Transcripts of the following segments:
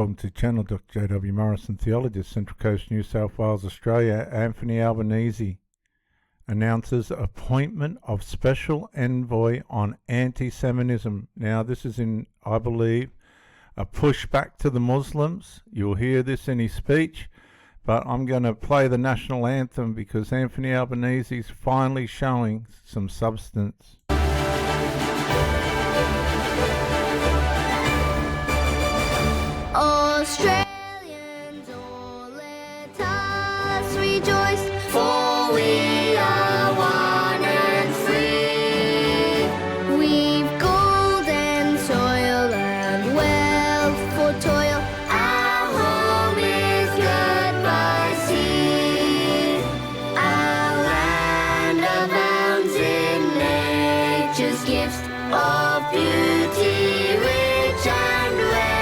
Welcome to channel Dr. J.W. Morrison, theologist, Central Coast, New South Wales, Australia. Anthony Albanese announces appointment of special envoy on anti-Semitism. Now, this is I believe, a pushback to the Muslims. You'll hear this in his speech, but I'm going to play the national anthem because Anthony Albanese is finally showing some substance. Australians, all let us rejoice, for we are one and free. We've golden soil and wealth for toil. Our home is good by sea. Our land abounds in nature's gifts of beauty, rich and rare.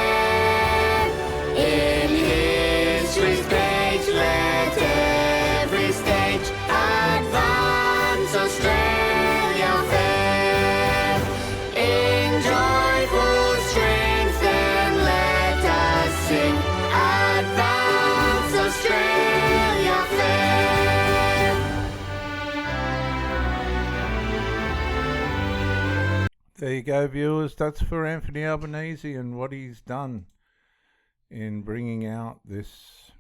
In history's page, let every stage advance Australia fair. In joyful strength then let us sing, advance Australia fair. There you go, viewers. That's for Anthony Albanese and what he's done in bringing out this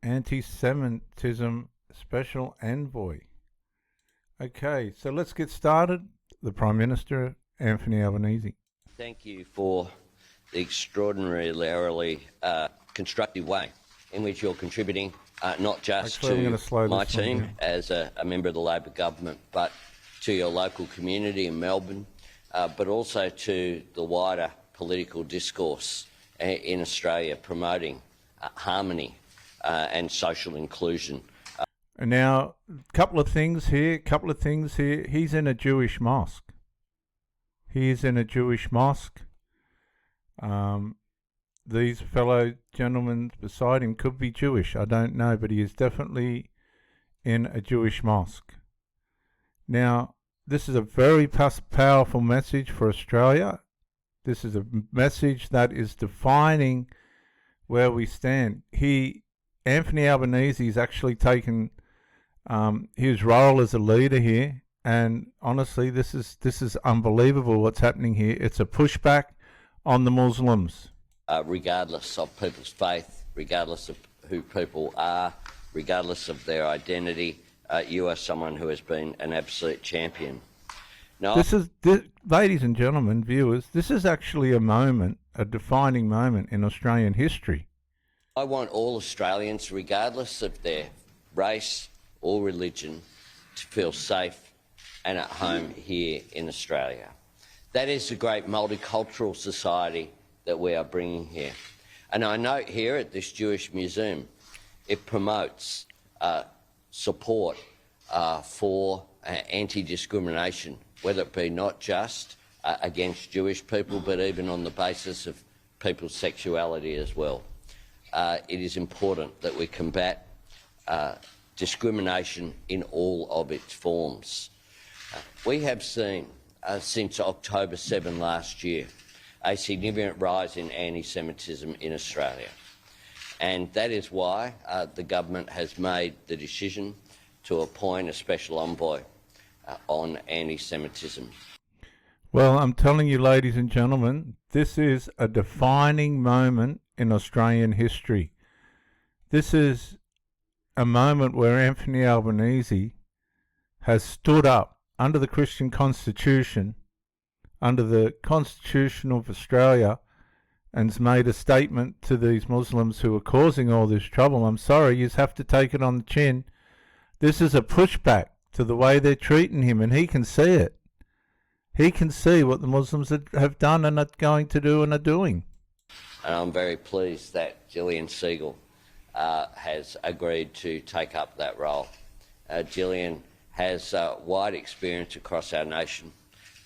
anti-Semitism special envoy. Okay, so let's get started. The Prime Minister, Anthony Albanese. Thank you for the extraordinarily constructive way in which you're contributing, not just to my team as a member of the Labor government, but to your local community in Melbourne, but also to the wider political discourse in Australia, promoting harmony and social inclusion. And now, a couple of things here. He's in a Jewish mosque. These fellow gentlemen beside him could be Jewish, I don't know, but he is definitely in a Jewish mosque. Now, this is a very powerful message for Australia. This is a message that is defining where we stand. Anthony Albanese has actually taken his role as a leader here, and honestly, this is unbelievable what's happening here. It's a pushback on the Muslims. Regardless of people's faith, regardless of who people are, regardless of their identity, you are someone who has been an absolute champion. Now, ladies and gentlemen, viewers, this is actually a defining moment in Australian history. I want all Australians, regardless of their race or religion, to feel safe and at home here in Australia. That is the great multicultural society that we are bringing here. And I note here at this Jewish museum, it promotes support for anti-discrimination, whether it be not just against Jewish people, but even on the basis of people's sexuality as well. It is important that we combat discrimination in all of its forms. We have seen, since October 7 last year, a significant rise in anti-Semitism in Australia. And that is why the government has made the decision to appoint a special envoy on anti-Semitism. Well, I'm telling you, ladies and gentlemen, this is a defining moment in Australian history. This is a moment where Anthony Albanese has stood up under the Christian Constitution, under the Constitution of Australia, and has made a statement to these Muslims who are causing all this trouble. I'm sorry, you have to take it on the chin. This is a pushback to the way they're treating him, and he can see it. He can see what the Muslims have done and are going to do and are doing. And I'm very pleased that Gillian Siegel has agreed to take up that role. Gillian has wide experience across our nation,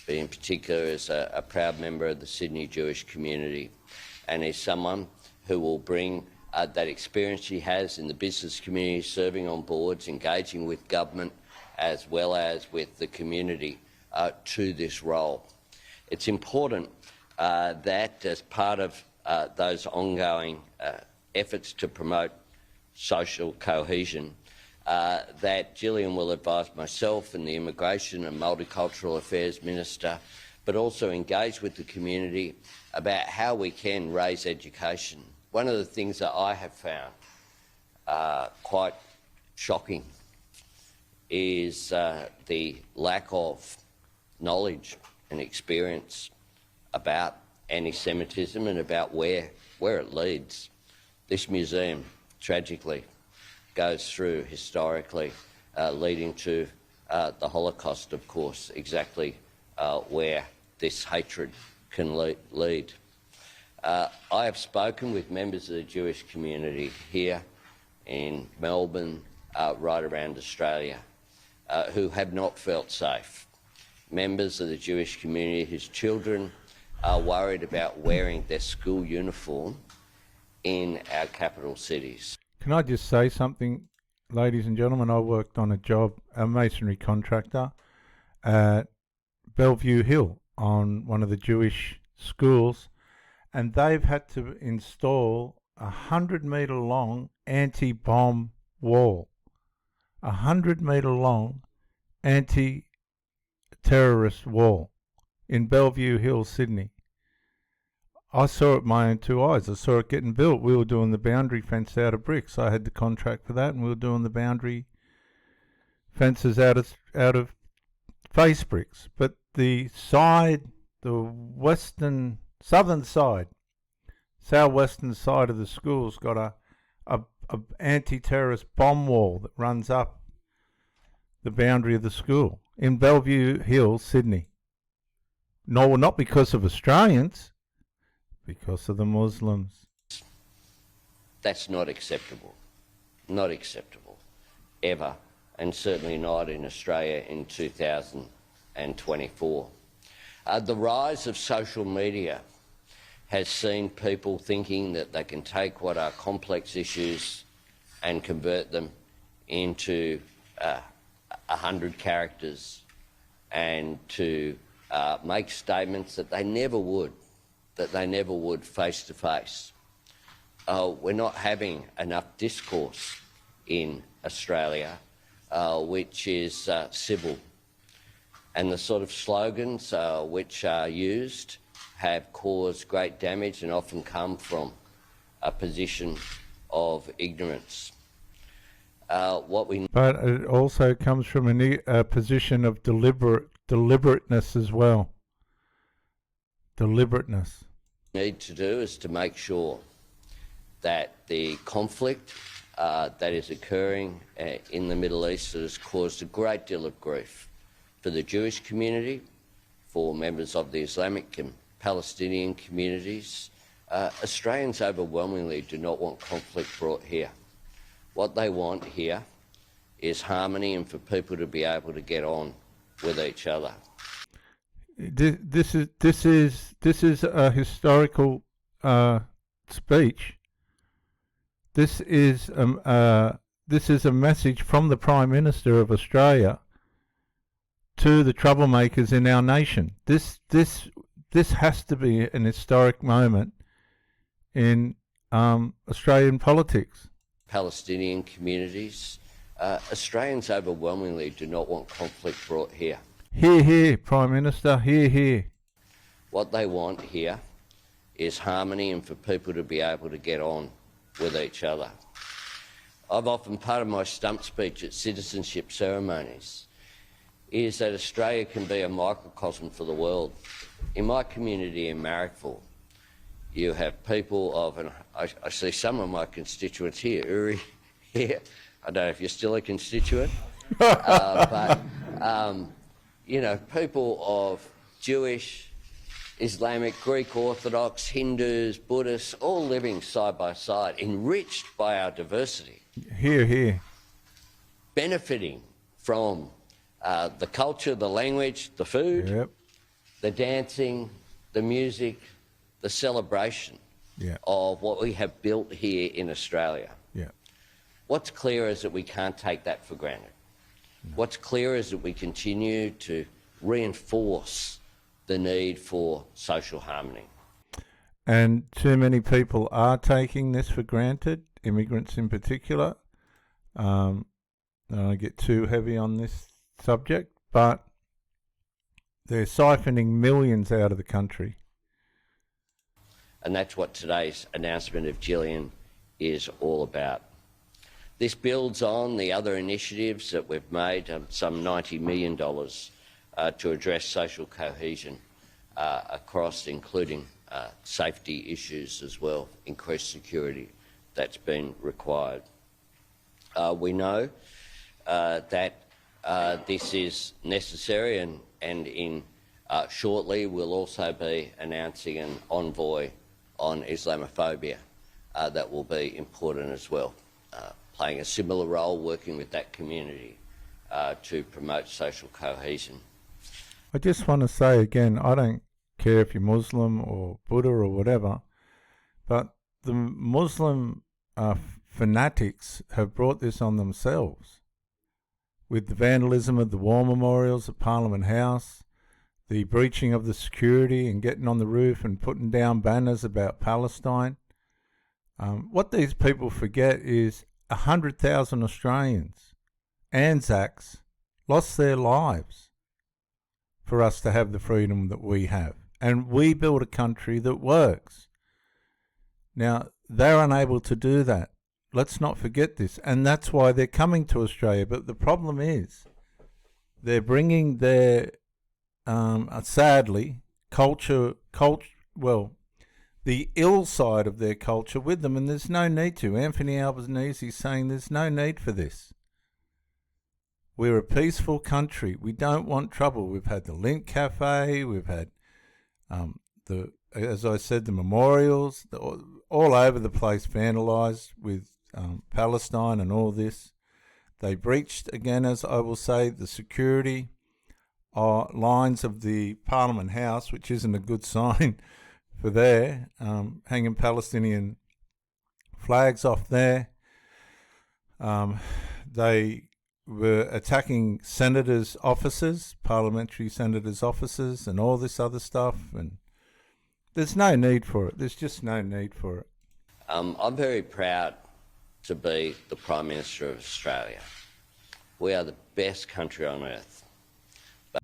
but in particular as a proud member of the Sydney Jewish community, and is someone who will bring that experience she has in the business community, serving on boards, engaging with government, as well as with the community, to this role. It's important that as part of those ongoing efforts to promote social cohesion, that Gillian will advise myself and the Immigration and Multicultural Affairs Minister, but also engage with the community about how we can raise education. One of the things that I have found quite shocking is the lack of knowledge and experience about anti-Semitism and about where it leads. This museum, tragically, goes through historically, leading to the Holocaust, of course, exactly where this hatred can lead. I have spoken with members of the Jewish community here in Melbourne, right around Australia, who have not felt safe. Members of the Jewish community whose children are worried about wearing their school uniform in our capital cities. Can I just say something, ladies and gentlemen? I worked on a job, a masonry contractor, at Bellevue Hill on one of the Jewish schools, and they've had to install a 100-metre long anti-bomb wall. 100-metre long anti-terrorist wall in Bellevue Hill, Sydney. I saw it with my own two eyes. I saw it getting built. We were doing the boundary fence out of bricks. I had the contract for that, and we were doing the boundary fences out of face bricks. But the southern side, southwestern side of the school's got a anti-terrorist bomb wall that runs up the boundary of the school in Bellevue Hill, Sydney. No, not because of Australians, because of the Muslims. That's not acceptable. Not acceptable. Ever. And certainly not in Australia in 2024. The rise of social media has seen people thinking that they can take what are complex issues and convert them into 100 characters and to make statements that they never would face to face. We're not having enough discourse in Australia which is civil, and the sort of slogans which are used have caused great damage and often come from a position of ignorance. But it also comes from a position of deliberateness as well. Deliberateness. Need to do is to make sure that the conflict that is occurring in the Middle East that has caused a great deal of grief for the Jewish community, for members of the Islamic and Palestinian communities. Australians overwhelmingly do not want conflict brought here. What they want here is harmony and for people to be able to get on with each other. This is a historical speech. This is a message from the Prime Minister of Australia to the troublemakers in our nation. This has to be an historic moment in Australian politics. Palestinian communities. Australians overwhelmingly do not want conflict brought here. Hear, hear, Prime Minister, hear, hear. What they want here is harmony and for people to be able to get on with each other. I've often, part of my stump speech at citizenship ceremonies is that Australia can be a microcosm for the world. In my community in Marrickville, you have people of, and I see some of my constituents here, Uri here. I don't know if you're still a constituent, but you know, people of Jewish, Islamic, Greek Orthodox, Hindus, Buddhists, all living side by side, enriched by our diversity. Here, here. Benefiting from the culture, the language, the food, yep, the dancing, the music, the celebration of what we have built here in Australia. Yeah. What's clear is that we can't take that for granted. No. What's clear is that we continue to reinforce the need for social harmony. And too many people are taking this for granted, immigrants in particular. I don't get too heavy on this subject, but they're siphoning millions out of the country. And that's what today's announcement of Gillian is all about. This builds on the other initiatives that we've made, some $90 million to address social cohesion across, including safety issues as well, increased security that's been required. We know that this is necessary, and in shortly we'll also be announcing an envoy on Islamophobia that will be important as well, playing a similar role, working with that community to promote social cohesion. I just want to say again, I don't care if you're Muslim or Buddha or whatever, but the Muslim fanatics have brought this on themselves with the vandalism of the war memorials at Parliament House, the breaching of the security and getting on the roof and putting down banners about Palestine. What these people forget is 100,000 Australians, Anzacs, lost their lives for us to have the freedom that we have. And we build a country that works. Now, they're unable to do that. Let's not forget this. And that's why they're coming to Australia. But the problem is they're bringing their, sadly, the ill side of their culture with them, and there's no need to. Anthony Albanese is saying there's no need for this. We're a peaceful country. We don't want trouble. We've had the Lint Cafe. We've had, as I said, the memorials, all over the place vandalised with Palestine and all this. They breached, again, as I will say, the security lines of the Parliament House, which isn't a good sign for there, hanging Palestinian flags off there. They were attacking senators' offices, parliamentary senators' offices, and all this other stuff. And there's no need for it. There's just no need for it. I'm very proud to be the Prime Minister of Australia. We are the best country on earth.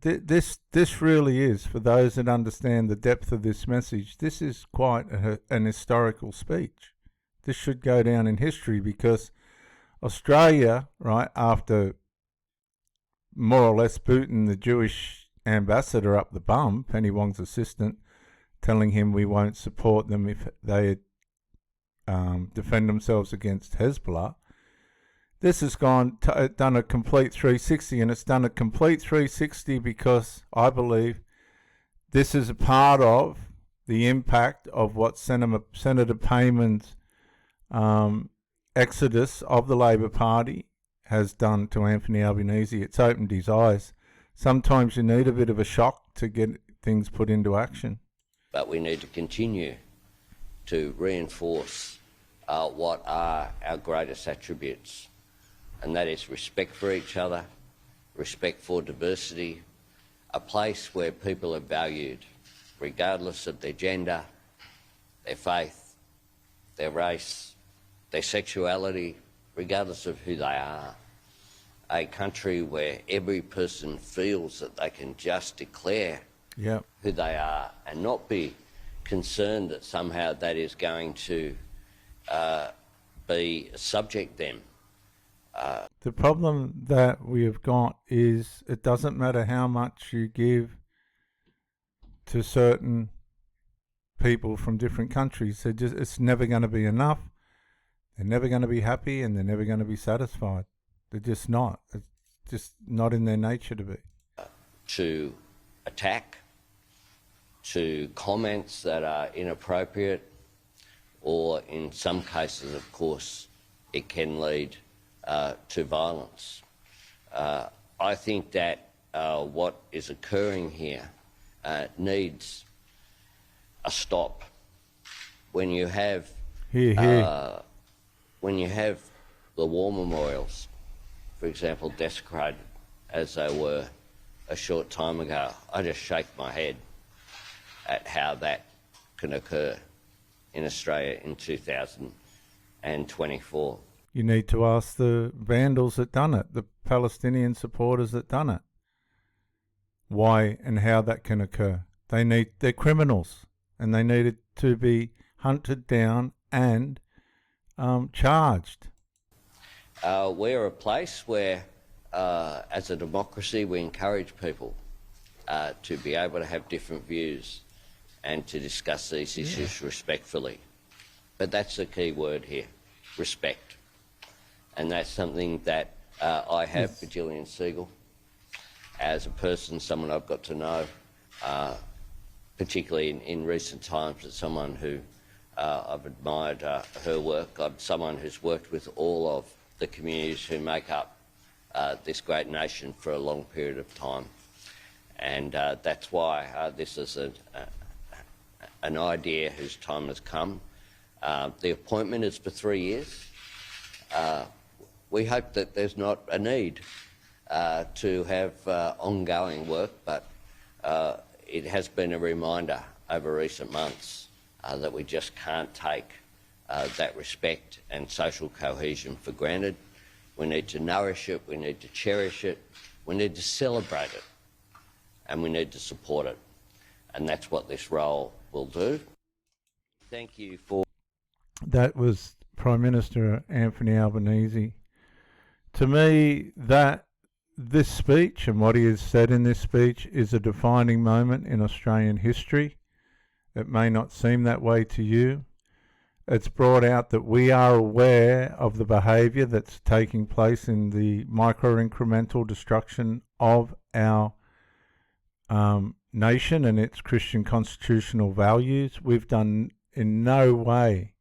This really is, for those that understand the depth of this message, this is quite an historical speech. This should go down in history, because Australia, right, after more or less booting the Jewish ambassador up the bum, Penny Wong's assistant, telling him we won't support them if they defend themselves against Hezbollah, this has done a complete 360, and it's done a complete 360 because I believe this is a part of the impact of what Senator Payman's exodus of the Labor Party has done to Anthony Albanese. It's opened his eyes. Sometimes you need a bit of a shock to get things put into action. But we need to continue to reinforce what are our greatest attributes, and that is respect for each other, respect for diversity, a place where people are valued regardless of their gender, their faith, their race, their sexuality, regardless of who they are. A country where every person feels that they can just declare who they are and not be concerned that somehow that is going to subject them. The problem that we have got is it doesn't matter how much you give to certain people from different countries. It's never going to be enough. They're never going to be happy, and they're never going to be satisfied. They're just not. It's just not in their nature to be. To attack, to comments that are inappropriate, or in some cases, of course, it can lead to violence. I think that what is occurring here needs a stop. When you have when you have the war memorials, for example, desecrated as they were a short time ago, I just shake my head at how that can occur. in Australia in 2024. You need to ask the vandals that done it, the Palestinian supporters that done it, why and how that can occur. They're criminals, and they needed to be hunted down and charged. We're a place where, as a democracy, we encourage people to be able to have different views and to discuss these issues respectfully. But that's the key word here, respect. And that's something that I have for Gillian Segal as a person, someone I've got to know, particularly in recent times, as someone who I've admired her work. I'm someone who's worked with all of the communities who make up this great nation for a long period of time. And that's why this is an idea whose time has come. The appointment is for 3 years. We hope that there's not a need to have ongoing work, but it has been a reminder over recent months that we just can't take that respect and social cohesion for granted. We need to nourish it, we need to cherish it, we need to celebrate it, and we need to support it. And that's what this role will do. Thank you for... That was Prime Minister Anthony Albanese. To me, this speech and what he has said in this speech is a defining moment in Australian history. It may not seem that way to you. It's brought out that we are aware of the behaviour that's taking place in the micro-incremental destruction of our nation and its Christian constitutional values. We've done in no way,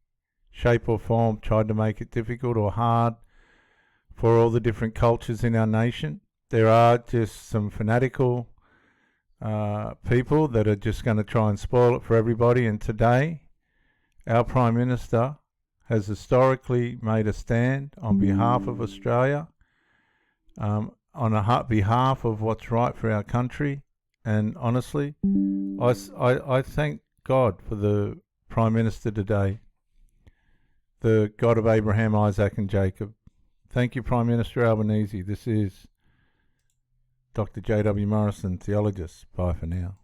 shape or form tried to make it difficult or hard for all the different cultures in our nation. There are just some fanatical people that are just going to try and spoil it for everybody. And today, our Prime Minister has historically made a stand on behalf of Australia, on behalf of what's right for our country. And honestly, I thank God for the Prime Minister today, the God of Abraham, Isaac and Jacob. Thank you, Prime Minister Albanese. This is Dr. J.W. Morrison, theologist. Bye for now.